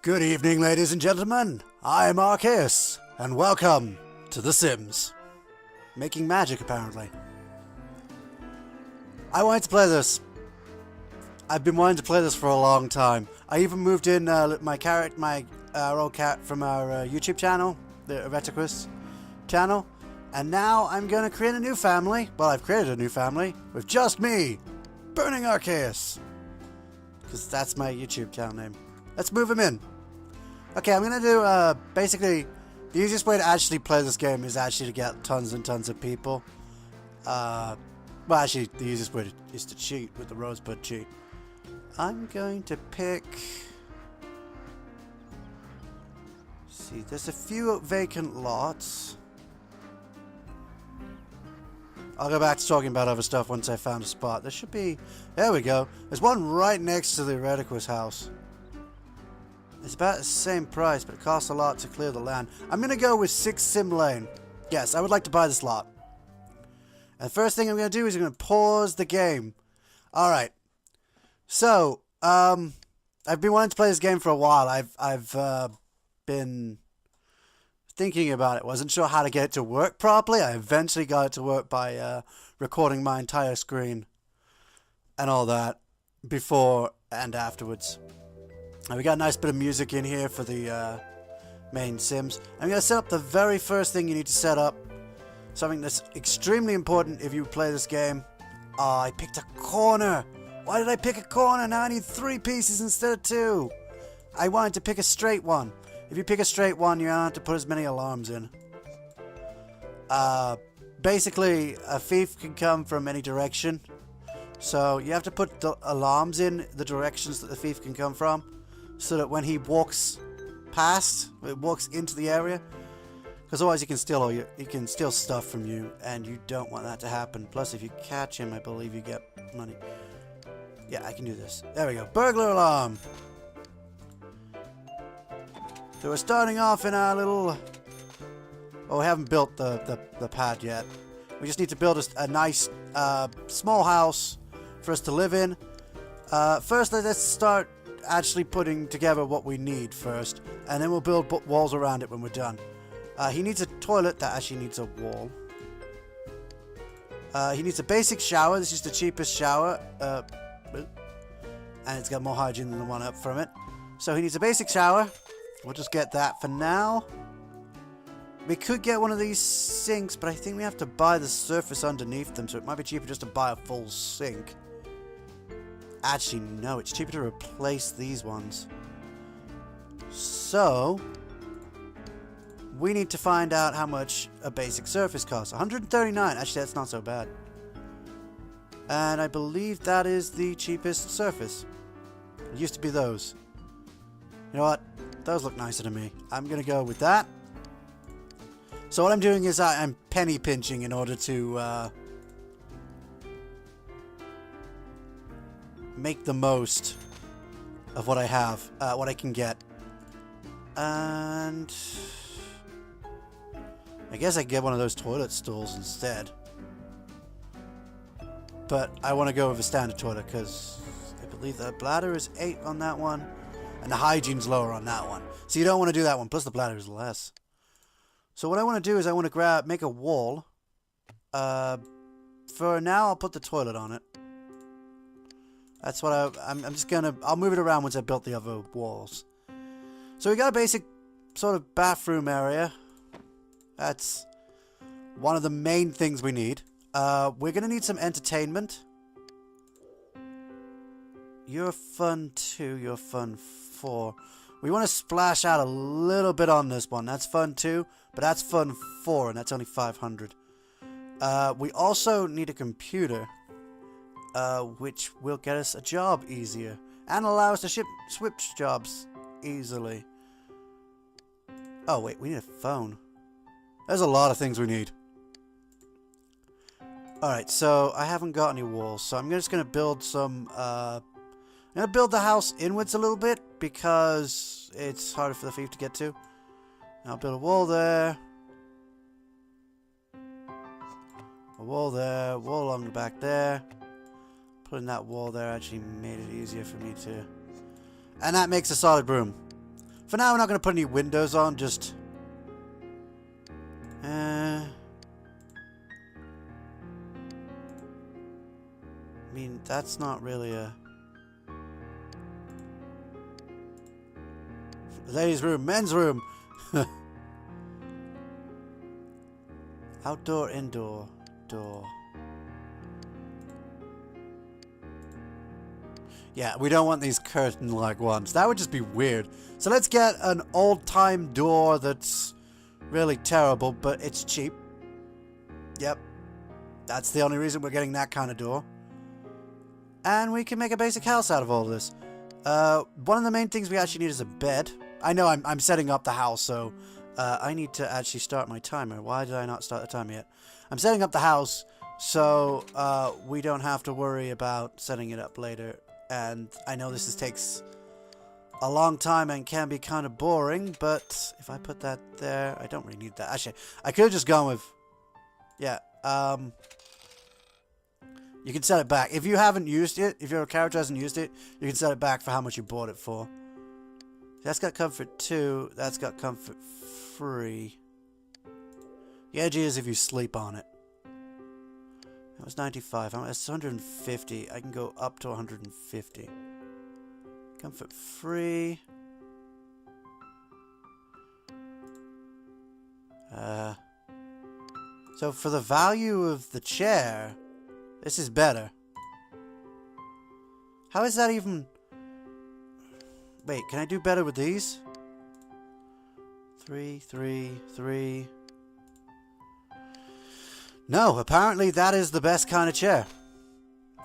Good evening, ladies and gentlemen. I'm Arceus, and welcome to The Sims. Making magic, apparently. I wanted to play this. I've been wanting to play this for a long time. I even moved in my old cat from our YouTube channel, the Reticus channel, and now I'm going to create a new family. Well, I've created a new family with just me, Burning Arceus, because that's my YouTube channel name. Let's move him in. Okay, I'm going to do, basically, the easiest way to actually play this game is actually to get tons and tons of people. Well, actually, the easiest way is to cheat with the Rosebud cheat. I'm going to pick... See, there's a few vacant lots. I'll go back to talking about other stuff once I found a spot. There should be... There we go. There's one right next to the Reticus house. It's about the same price, but it costs a lot to clear the land. I'm going to go with 6 Sim Lane. Yes, I would like to buy this lot. And the first thing I'm going to do is I'm going to pause the game. Alright. So, I've been wanting to play this game for a while. I've been thinking about it. Wasn't sure how to get it to work properly. I eventually got it to work by recording my entire screen and all that before and afterwards. And we got a nice bit of music in here for the main Sims. I'm going to set up the very first thing you need to set up. Something that's extremely important if you play this game. Oh, I picked a corner. Why did I pick a corner? Now I need 3 pieces instead of 2. I wanted to pick a straight one. If you pick a straight one, you don't have to put as many alarms in. Basically, a thief can come from any direction. So you have to put the alarms in the directions that the thief can come from, so that when he walks past, it walks into the area, because otherwise he can steal stuff from you, and you don't want that to happen. Plus, if you catch him, I believe you get money. Yeah, I can do this. There we go. Burglar alarm. So we're starting off in our little... Oh, we haven't built the pad yet. We just need to build a nice small house for us to live in. First, let's start actually putting together what we need first, and then we'll build walls around it when we're done. He needs a toilet that actually needs a wall. He needs a basic shower. This is the cheapest shower, and it's got more hygiene than the one up from it. So he needs a basic shower. We'll just get that for now. We could get one of these sinks, but I think we have to buy the surface underneath them, so it might be cheaper just to buy a full sink. Actually, no, it's cheaper to replace these ones. So, we need to find out how much a basic surface costs. 139. Actually, that's not so bad. And I believe that is the cheapest surface. It used to be those. You know what? Those look nicer to me. I'm going to go with that. So what I'm doing is I'm penny pinching in order to make the most of what I have, what I can get. And I guess I can get one of those toilet stools instead. But I want to go with a standard toilet because I believe the bladder is 8 on that one. And the hygiene's lower on that one. So you don't want to do that one. Plus the bladder is less. So what I want to do is I want to make a wall. For now, I'll put the toilet on it. That's what I'm just gonna... I'll move it around once I've built the other walls. So we got a basic sort of bathroom area. That's one of the main things we need. We're gonna need some entertainment. You're fun 2, you're fun 4. We want to splash out a little bit on this one. That's fun 2, but that's fun 4, and that's only 500. We also need a computer, which will get us a job easier, and allow us to switch jobs easily. Oh, wait, we need a phone. There's a lot of things we need. Alright, so I haven't got any walls, so I'm just going to build some... I'm going to build the house inwards a little bit because it's harder for the thief to get to. I'll build a wall there. A wall there. Wall along the back there. Putting that wall there actually made it easier for me to... And that makes a solid room. For now, we're not going to put any windows on, just... I mean, that's not really a... Ladies' room, men's room! Outdoor, indoor, door. Yeah, we don't want these curtain-like ones. That would just be weird. So let's get an old-time door that's really terrible, but it's cheap. Yep. That's the only reason we're getting that kind of door. And we can make a basic house out of all of this. One of the main things we actually need is a bed. I know I'm setting up the house, so I need to actually start my timer. Why did I not start the timer yet? I'm setting up the house, so we don't have to worry about setting it up later. And I know this takes a long time and can be kind of boring, but if I put that there, I don't really need that. Actually, I could have just gone with... Yeah, you can set it back. If you haven't used it, if your character hasn't used it, you can set it back for how much you bought it for. That's got comfort 2. That's got comfort 3. The edge is if you sleep on it. That was 95. That's 150. I can go up to 150. Comfort 3. So for the value of the chair, this is better. How is that even... Wait, can I do better with these? 3, 3, 3... No, apparently that is the best kind of chair.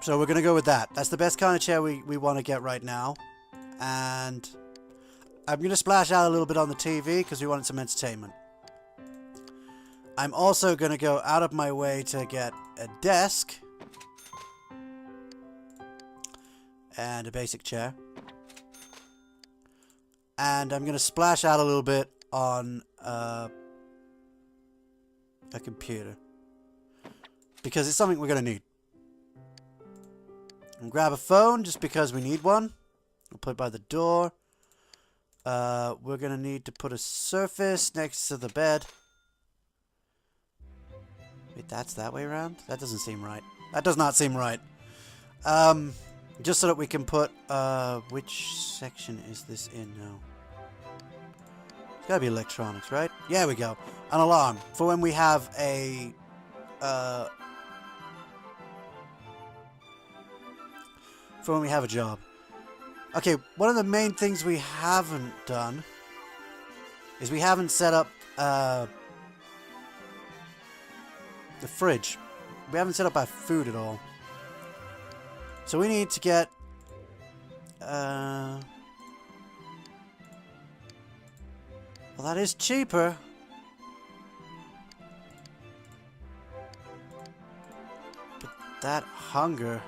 So we're going to go with that. That's the best kind of chair we want to get right now. And I'm going to splash out a little bit on the TV because we wanted some entertainment. I'm also going to go out of my way to get a desk. And a basic chair. And I'm going to splash out a little bit on a computer. Because it's something we're going to need. And grab a phone just because we need one. We'll put it by the door. We're going to need to put a surface next to the bed. Wait, that's that way around? That doesn't seem right. That does not seem right. Just so that we can put... which section is this in now? It's got to be electronics, right? Yeah, we go. An alarm. For when we have a... for when we have a job. Okay, one of the main things we haven't done is we haven't set up the fridge. We haven't set up our food at all. So we need to get well, that is cheaper. But that hunger...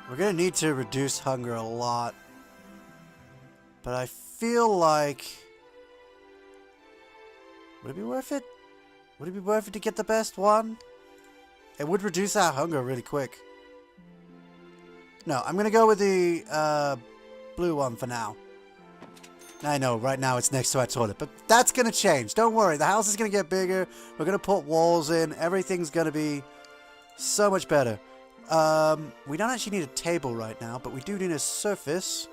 We're going to need to reduce hunger a lot. But I feel like... Would it be worth it? Would it be worth it to get the best one? It would reduce our hunger really quick. No, I'm going to go with the blue one for now. I know, right now it's next to our toilet. But that's going to change. Don't worry. The house is going to get bigger. We're going to put walls in. Everything's going to be so much better. We don't actually need a table right now, but we do need a surface.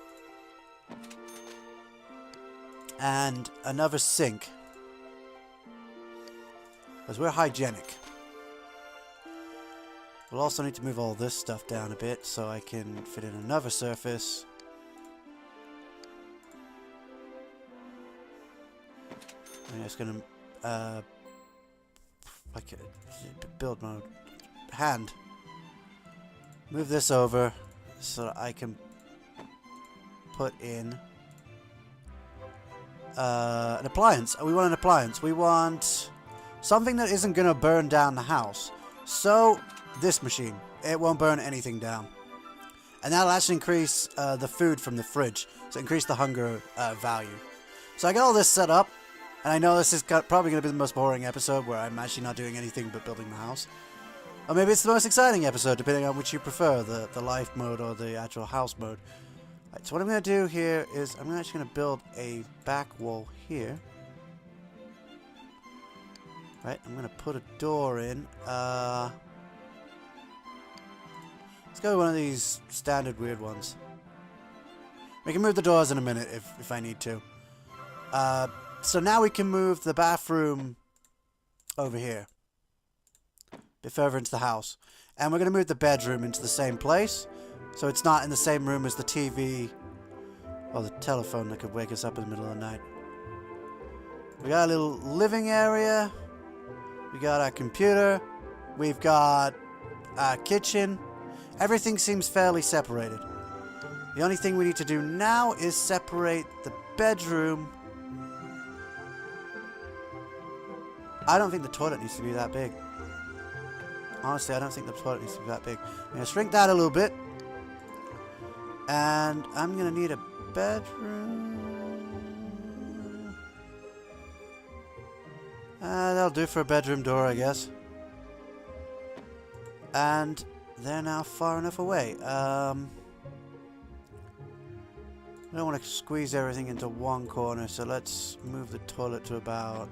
And another sink. Because we're hygienic. We'll also need to move all this stuff down a bit so I can fit in another surface. I'm just gonna, build mode. Hand. Move this over so that I can put in an appliance. We want an appliance. We want something that isn't going to burn down the house. So, this machine. It won't burn anything down. And that'll actually increase the food from the fridge. So, increase the hunger value. So, I got all this set up. And I know this is probably going to be the most boring episode where I'm actually not doing anything but building the house. Or maybe it's the most exciting episode, depending on which you prefer, the life mode or the actual house mode. Right, so what I'm going to do here is I'm actually going to build a back wall here. Right, I'm going to put a door in. Let's go with one of these standard weird ones. We can move the doors in a minute if I need to. So now we can move the bathroom over here. A bit further into the house. And we're going to move the bedroom into the same place. So it's not in the same room as the TV or the telephone that could wake us up in the middle of the night. We got a little living area. We got our computer. We've got our kitchen. Everything seems fairly separated. The only thing we need to do now is separate the bedroom. I don't think the toilet needs to be that big. Honestly, I don't think the toilet needs to be that big. I'm going to shrink that a little bit. And I'm going to need a bedroom. That'll do for a bedroom door, I guess. And they're now far enough away. I don't want to squeeze everything into one corner, so let's move the toilet to about...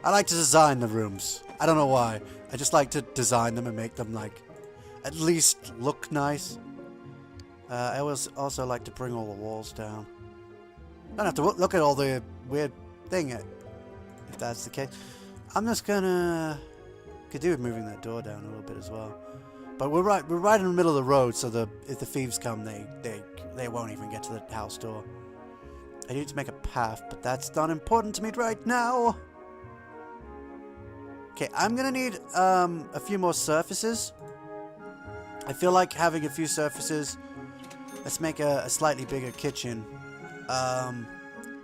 I like to design the rooms. I don't know why. I just like to design them and make them, like, at least look nice. I also like to bring all the walls down. Don't have to look at all the weird thing, if that's the case. I'm just gonna... Could do with moving that door down a little bit as well. But we're right in the middle of the road, so if the thieves come, they won't even get to the house door. I need to make a path, but that's not important to me right now. Okay, I'm gonna need a few more surfaces. I feel like having a few surfaces. Let's make a slightly bigger kitchen.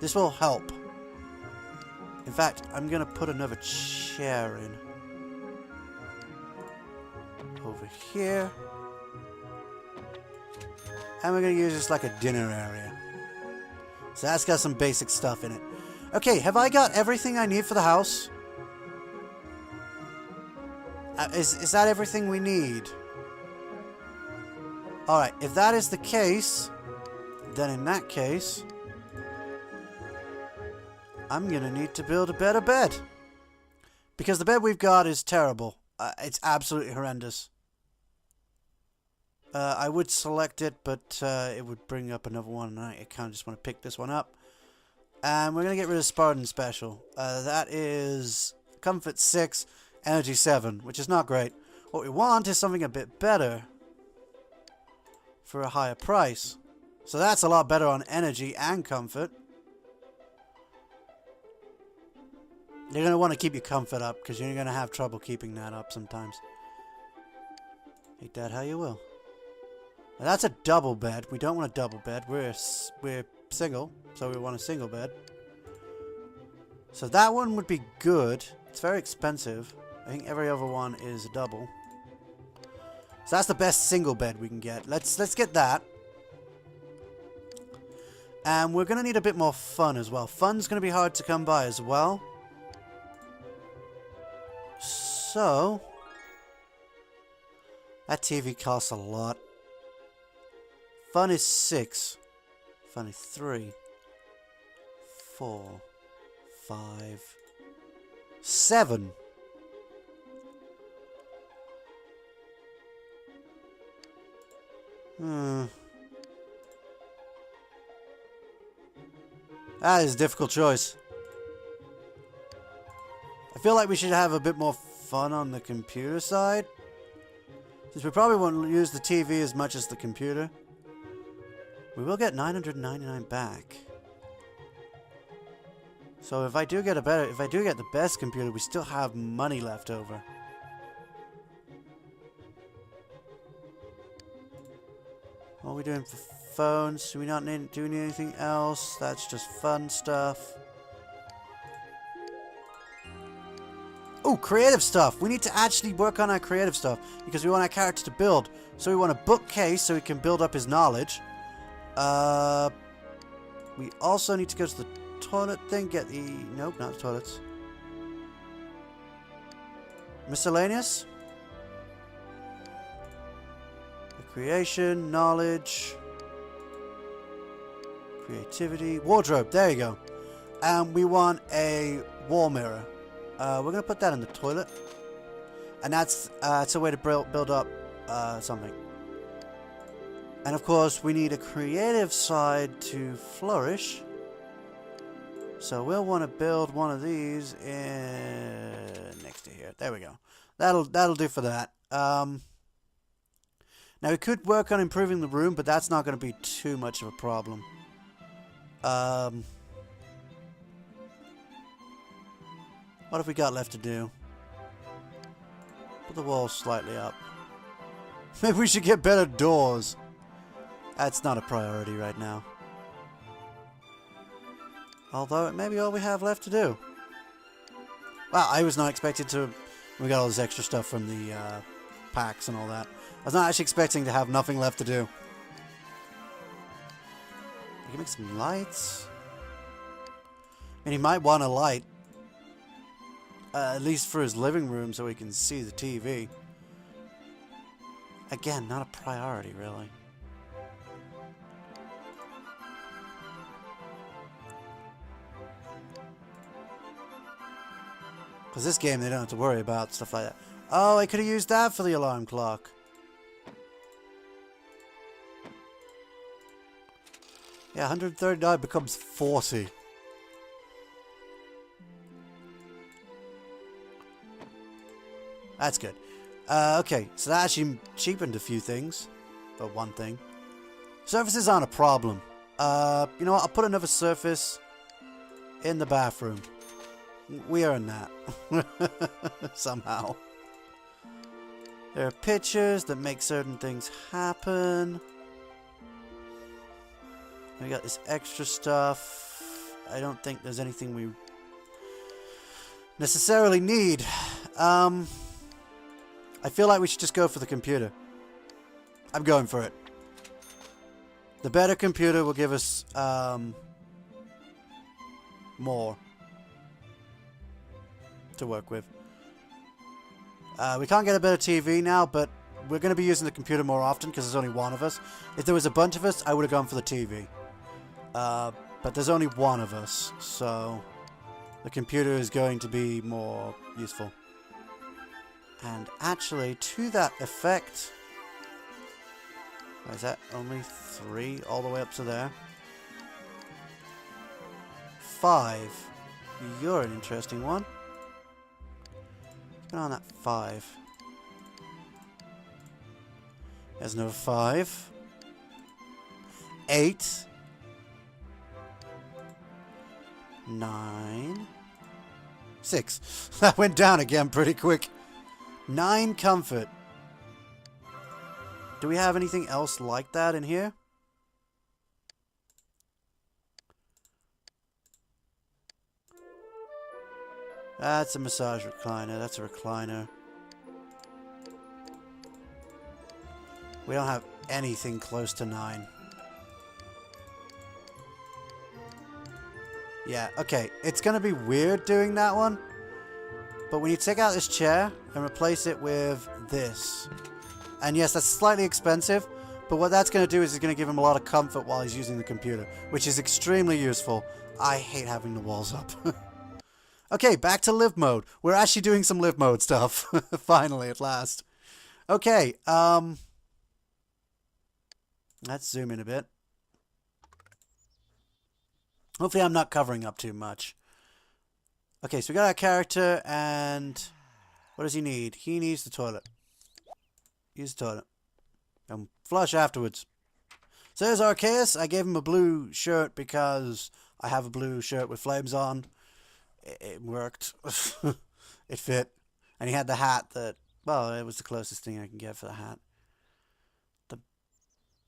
This will help. In fact, I'm gonna put another chair in. Over here. And we're going to use this like a dinner area. So that's got some basic stuff in it. Okay, have I got everything I need for the house? Is that everything we need? Alright, if that is the case, then in that case, I'm going to need to build a better bed. Because the bed we've got is terrible. It's absolutely horrendous. I would select it, but it would bring up another one, and I kind of just want to pick this one up. And we're going to get rid of Spartan Special. That is Comfort 6, Energy 7, which is not great. What we want is something a bit better for a higher price. So that's a lot better on energy and comfort. You're going to want to keep your comfort up, because you're going to have trouble keeping that up sometimes. Take that how you will. Now that's a double bed. We don't want a double bed. We're single, so we want a single bed. So that one would be good. It's very expensive. I think every other one is a double. So that's the best single bed we can get. Let's get that. And we're going to need a bit more fun as well. Fun's going to be hard to come by as well. So, that TV costs a lot. Fun is 6. Fun is 3. 4. 5. 7. That is a difficult choice. I feel like we should have a bit more fun on the computer side. Since we probably won't use the TV as much as the computer. We will get $999 back. So if I do get the best computer, we still have money left over. What are we doing for phones? Do we not need anything else? That's just fun stuff. Oh, creative stuff. We need to actually work on our creative stuff because we want our character to build. So we want a bookcase so he can build up his knowledge. We also need to go to the toilet thing. Get the... Nope, not the toilets. Miscellaneous? Creation, knowledge, creativity, wardrobe. There you go. And we want a wall mirror. We're going to put that in the toilet. And that's it's a way to build up something. And of course, we need a creative side to flourish. So we'll want to build one of these in next to here. There we go. That'll do for that. Now we could work on improving the room, but that's not going to be too much of a problem. What have we got left to do? Put the walls slightly up. Maybe we should get better doors. That's not a priority right now. Although it may be all we have left to do. Wow, I was not expected to... We got all this extra stuff from the packs and all that. I was not actually expecting to have nothing left to do. I can make some lights. And he might want a light. At least for his living room so he can see the TV. Again, not a priority, really. Because this game, they don't have to worry about stuff like that. Oh, I could have used that for the alarm clock. Yeah, 139 becomes 40. That's good. Okay, so that actually cheapened a few things. But one thing. Surfaces aren't a problem. You know what? I'll put another surface in the bathroom. We earn that. Somehow. There are pictures that make certain things happen. We got this extra stuff. I don't think there's anything we necessarily need. I feel like we should just go for the computer. I'm going for it. The better computer will give us more to work with. We can't get a better TV now, but we're going to be using the computer more often because there's only one of us. If there was a bunch of us, I would have gone for the TV. But there's only one of us, so the computer is going to be more useful. And actually, to that effect... Is that only 3 all the way up to there? 5. You're an interesting one. Keep an eye on that 5. There's another 5. 8. 9. 6. That went down again pretty quick. 9 comfort. Do we have anything else like that in here? That's a massage recliner. That's a recliner. We don't have anything close to 9. Yeah, okay. It's going to be weird doing that one. But when you take out this chair and replace it with this. And yes, that's slightly expensive. But what that's going to do is it's going to give him a lot of comfort while he's using the computer. Which is extremely useful. I hate having the walls up. Okay, back to live mode. We're actually doing some live mode stuff. Finally, at last. Okay, let's zoom in a bit. Hopefully I'm not covering up too much. Okay, so we got our character, and what does he need? He needs the toilet. Use the toilet. And flush afterwards. So there's Arceus. I gave him a blue shirt because I have a blue shirt with flames on. It worked. It fit. And he had the hat that, well, it was the closest thing I can get for the hat. The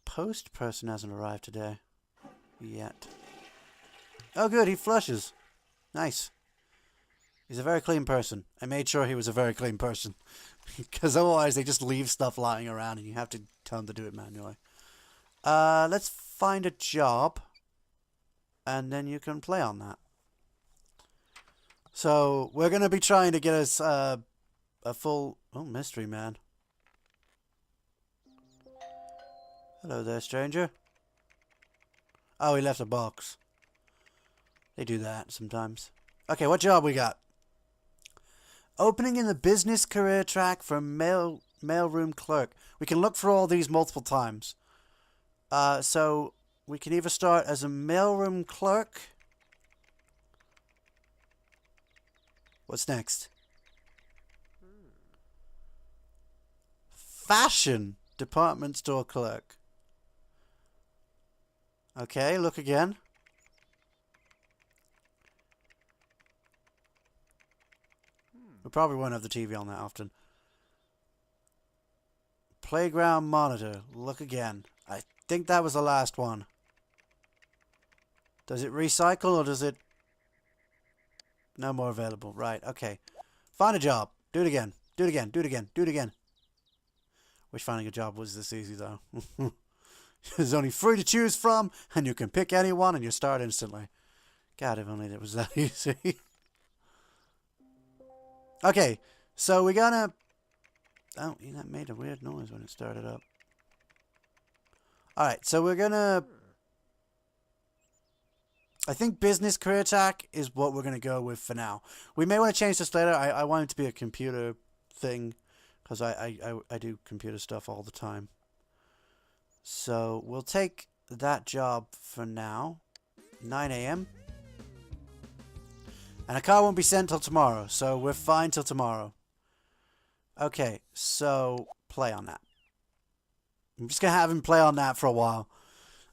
post person hasn't arrived today. Yet. Oh, good. He flushes. Nice. He's a very clean person. I made sure he was a very clean person. Because otherwise they just leave stuff lying around and you have to tell them to do it manually. Let's find a job. And then you can play on that. So, we're going to be trying to get us a full... Oh, mystery man. Hello there, stranger. Oh, he left a box. They do that sometimes. Okay, what job we got? Opening in the business career track for mailroom clerk. We can look for all these multiple times. So we can either start as a mailroom clerk. What's next? Fashion department store clerk. Okay, look again. We probably won't have the TV on that often. Playground monitor. Look again. I think that was the last one. Does it recycle or does it... No more available. Right, okay. Find a job. Do it again. Do it again. Do it again. Do it again. Wish finding a job was this easy though. There's only 3 to choose from and you can pick any one and you start instantly. God, if only it was that easy. Okay, so we're gonna... Oh, that made a weird noise when it started up. Alright, so we're gonna... I think business career track is what we're gonna go with for now. We may want to change this later. I want it to be a computer thing. Because I do computer stuff all the time. So we'll take that job for now. 9 a.m. And a car won't be sent till tomorrow. So we're fine till tomorrow. Okay, so play on that. I'm just going to have him play on that for a while.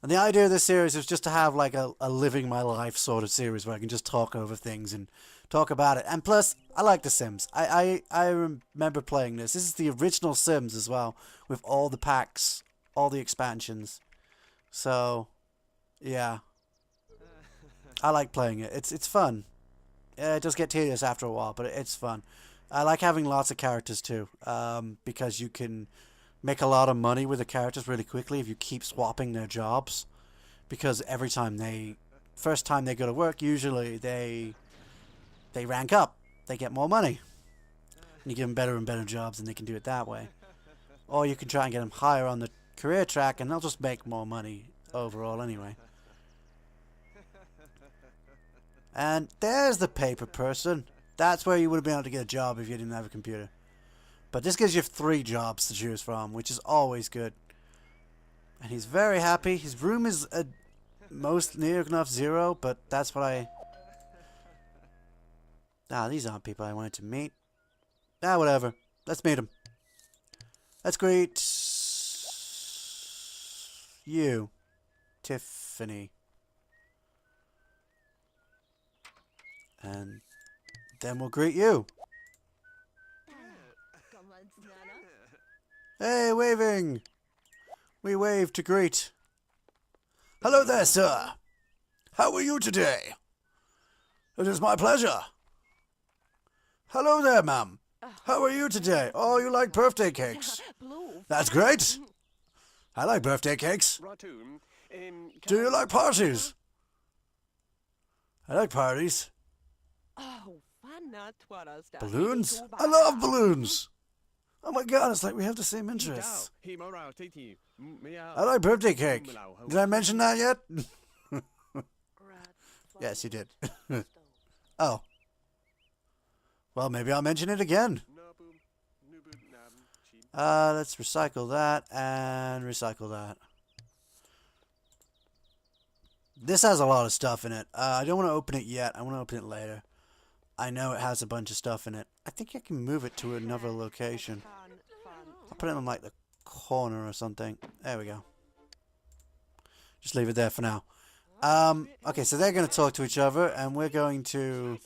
And the idea of this series is just to have like a living my life sort of series where I can just talk over things and talk about it. And plus, I like The Sims. I remember playing this. This is the original Sims as well, with all the packs, all the expansions. So, yeah. I like playing it. It's fun. It does get tedious after a while, but it's fun. I like having lots of characters too, because you can make a lot of money with the characters really quickly if you keep swapping their jobs. Because every time first time they go to work, usually they rank up. They get more money. And you give them better and better jobs and they can do it that way. Or you can try and get them higher on the career track and they'll just make more money overall anyway. And there's the paper person. That's where you would have been able to get a job if you didn't have a computer. But this gives you 3 jobs to choose from, which is always good. And he's very happy. His room is most near enough 0, but that's what I... these aren't people I wanted to meet. Whatever. Let's meet him. Let's greet... you. Tiffany. And then we'll greet you. Hey, waving! We wave to greet. Hello there, sir. How are you today? It is my pleasure. Hello there, ma'am. How are you today? Oh, you like birthday cakes. That's great. I like birthday cakes. Do you like parties? I like parties. Balloons? I love balloons. Oh my god, it's like we have the same interests. I like birthday cake. Did I mention that yet? Yes, you did. Oh. Well, maybe I'll mention it again. Let's recycle that and recycle that. This has a lot of stuff in it. I don't want to open it yet. I want to open it later. I know it has a bunch of stuff in it. I think I can move it to another location. I'll put it on like the corner or something. There we go. Just leave it there for now. Okay, so they're going to talk to each other, and we're going to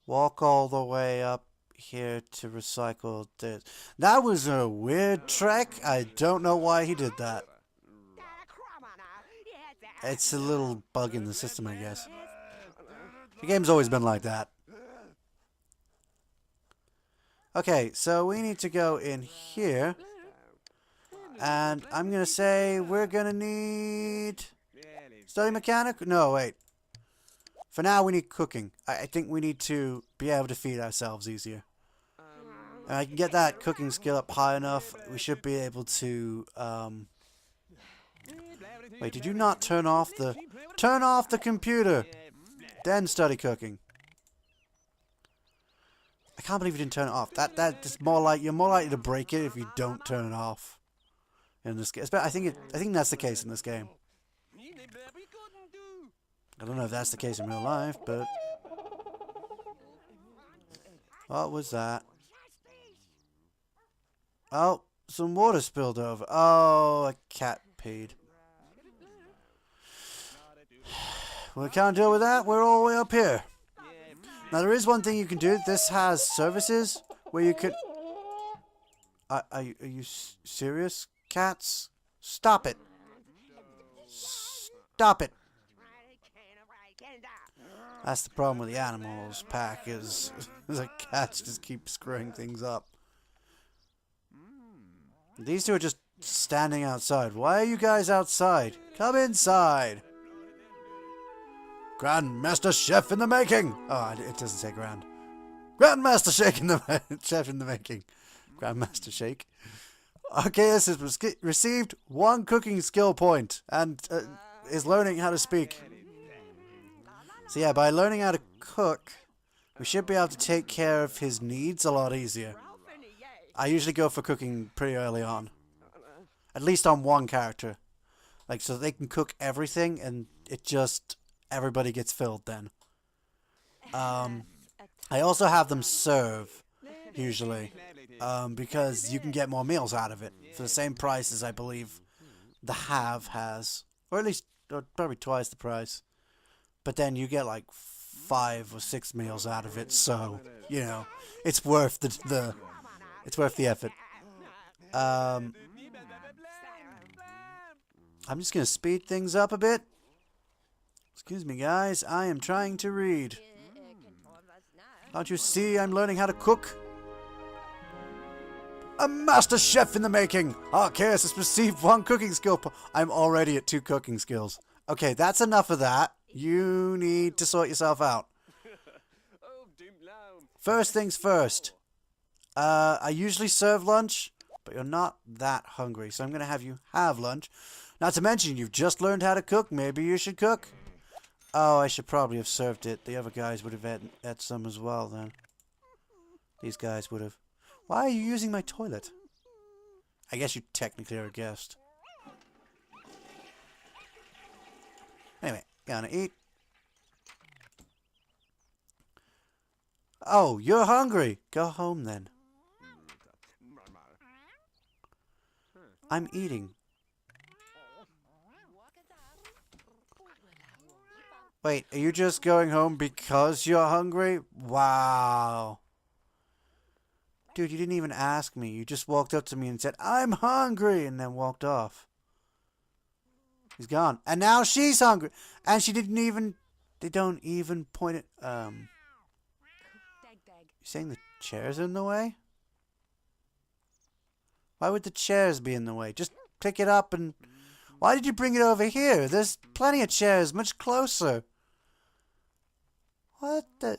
walk all the way up here to recycle this. That was a weird trek. I don't know why he did that. It's a little bug in the system, I guess. The game's always been like that. Okay, so we need to go in here. And I'm going to say we're going to need... study mechanic? No, wait. For now, we need cooking. I think we need to be able to feed ourselves easier. And I can get that cooking skill up high enough. We should be able to Wait, did you not turn off the... Turn off the computer! Then study cooking. I can't believe you didn't turn it off. That's more like... You're more likely to break it if you don't turn it off. In this game. I think that's the case in this game. I don't know if that's the case in real life, but... What was that? Oh, some water spilled over. Oh, a cat peed. We can't deal with that. We're all the way up here. Now, there is one thing you can do. This has services where you could... Are you serious, cats? Stop it. Stop it. That's the problem with the animals pack is the cats just keep screwing things up. These two are just standing outside. Why are you guys outside? Come inside. Grandmaster Chef in the making. Oh, it doesn't say grand. Grandmaster Shake in the Chef in the making. Grandmaster Shake. Okay, this has received 1 cooking skill point and is learning how to speak. So yeah, by learning how to cook, we should be able to take care of his needs a lot easier. I usually go for cooking pretty early on. At least on one character. Like, so they can cook everything and it just... Everybody gets filled then. I also have them serve, usually. Because you can get more meals out of it. For the same price as I believe the Have has. Or at least, probably twice the price. But then you get like 5 or 6 meals out of it, so you know it's worth the effort. I'm just gonna speed things up a bit. Excuse me, guys. I am trying to read. Can't you see I'm learning how to cook? A master chef in the making. Arceus has received 1 cooking skill. I'm already at 2 cooking skills. Okay, that's enough of that. You need to sort yourself out. First things first. I usually serve lunch, but you're not that hungry, so I'm going to have you have lunch. Not to mention, you've just learned how to cook. Maybe you should cook. Oh, I should probably have served it. The other guys would have had some as well, then. These guys would have. Why are you using my toilet? I guess you technically are a guest. Anyway. Gonna eat. Oh, you're hungry. Go home then. I'm eating. Wait, are you just going home because you're hungry? Wow. Dude, you didn't even ask me. You just walked up to me and said, I'm hungry, and then walked off. He's gone. And now she's hungry. And she didn't even... They don't even point it... You saying the chairs are in the way? Why would the chairs be in the way? Just pick it up and... Why did you bring it over here? There's plenty of chairs much closer. What the...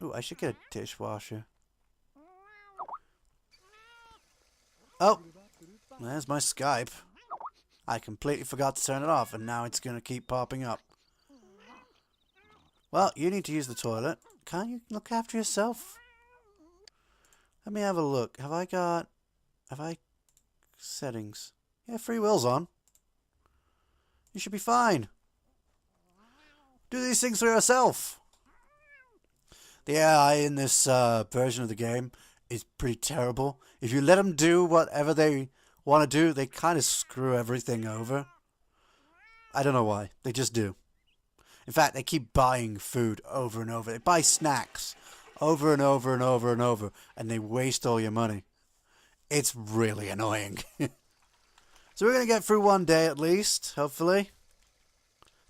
Ooh, I should get a dishwasher. Oh. There's my Skype. I completely forgot to turn it off, and now it's going to keep popping up. Well, you need to use the toilet. Can't you look after yourself? Let me have a look. Have I settings? Yeah, free will's on. You should be fine. Do these things for yourself. The AI in this version of the game is pretty terrible. If you let them do whatever they want to do, they kind of screw everything over. I don't know why. They just do. In fact, they keep buying food over and over. They buy snacks over and over and over and over, and they waste all your money. It's really annoying. So we're going to get through one day at least, hopefully.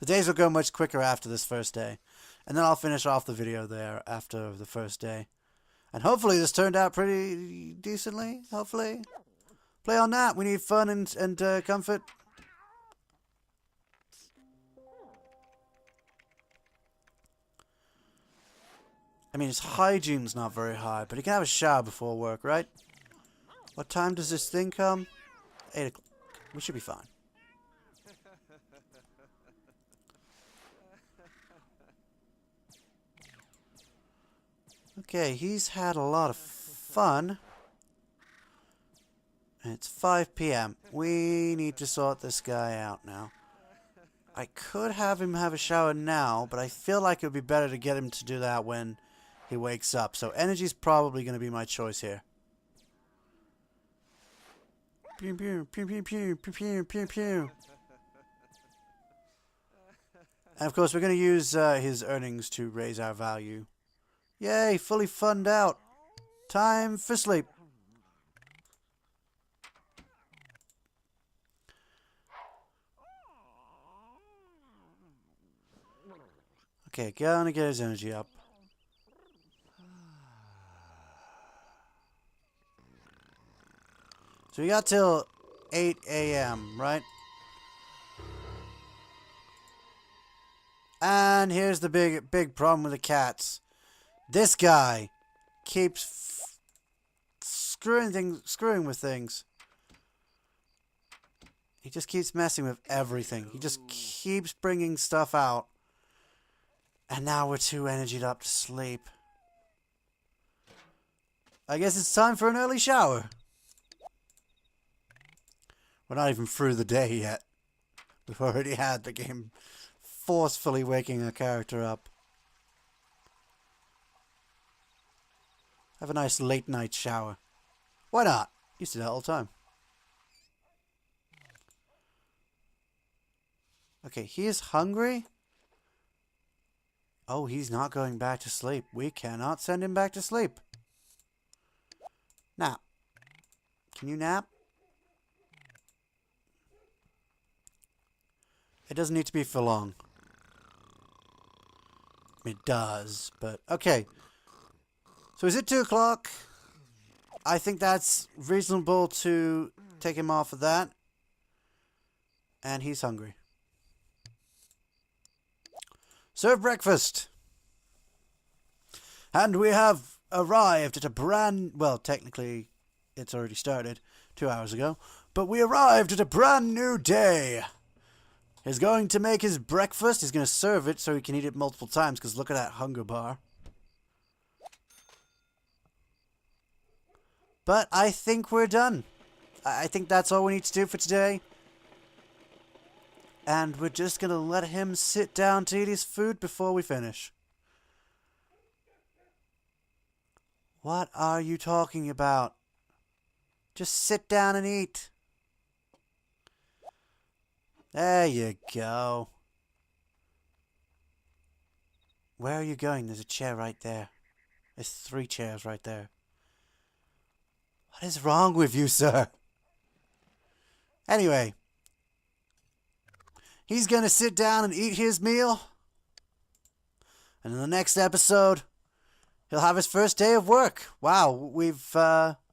The days will go much quicker after this first day. And then I'll finish off the video there after the first day. And hopefully this turned out pretty decently, hopefully. Play on that. We need fun and comfort. I mean, his hygiene's not very high, but he can have a shower before work, right? What time does this thing come? 8 o'clock. We should be fine. Okay, he's had a lot of fun. It's 5 p.m. We need to sort this guy out now. I could have him have a shower now, but I feel like it would be better to get him to do that when he wakes up. So energy's probably going to be my choice here. Pew pew pew pew pew pew pew pew pew. And of course we're going to use his earnings to raise our value. Yay, fully funned out. Time for sleep. Okay, gonna get his energy up. So we got till 8 a.m., right? And here's the big problem with the cats. This guy keeps screwing with things. He just keeps messing with everything. He just keeps bringing stuff out. And now we're too energied up to sleep. I guess it's time for an early shower. We're not even through the day yet. We've already had the game forcefully waking a character up. Have a nice late night shower. Why not? Used to do that all the time. Okay, he is hungry. Oh, he's not going back to sleep. We cannot send him back to sleep. Nap. Can you nap? It doesn't need to be for long. It does, but okay. So is it 2 o'clock? I think that's reasonable to take him off of that. And he's hungry. Serve breakfast. And we have arrived at a well, technically, it's already started 2 hours ago. But we arrived at a brand new day. He's going to make his breakfast. He's going to serve it so he can eat it multiple times. Because look at that hunger bar. But I think we're done. I think that's all we need to do for today. And we're just going to let him sit down to eat his food before we finish. What are you talking about? Just sit down and eat. There you go. Where are you going? There's a chair right there. There's 3 chairs right there. What is wrong with you, sir? Anyway. He's going to sit down and eat his meal. And in the next episode, he'll have his first day of work. Wow, we've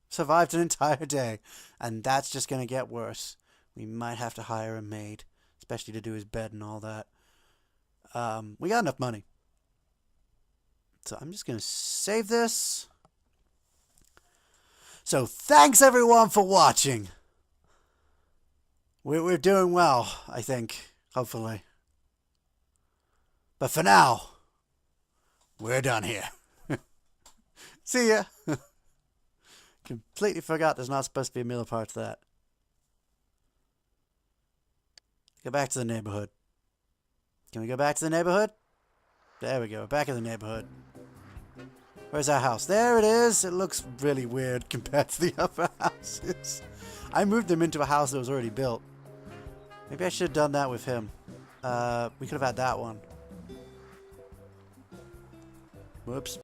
survived an entire day. And that's just going to get worse. We might have to hire a maid, especially to do his bed and all that. We got enough money. So I'm just going to save this. So thanks everyone for watching. We're doing well, I think. Hopefully. But for now, we're done here. See ya. Completely forgot there's not supposed to be a middle part to that. Go back to the neighborhood. Can we go back to the neighborhood? There we go. Back in the neighborhood. Where's our house? There it is. It looks really weird compared to the other houses. I moved them into a house that was already built. Maybe I should have done that with him. We could have had that one. Whoops.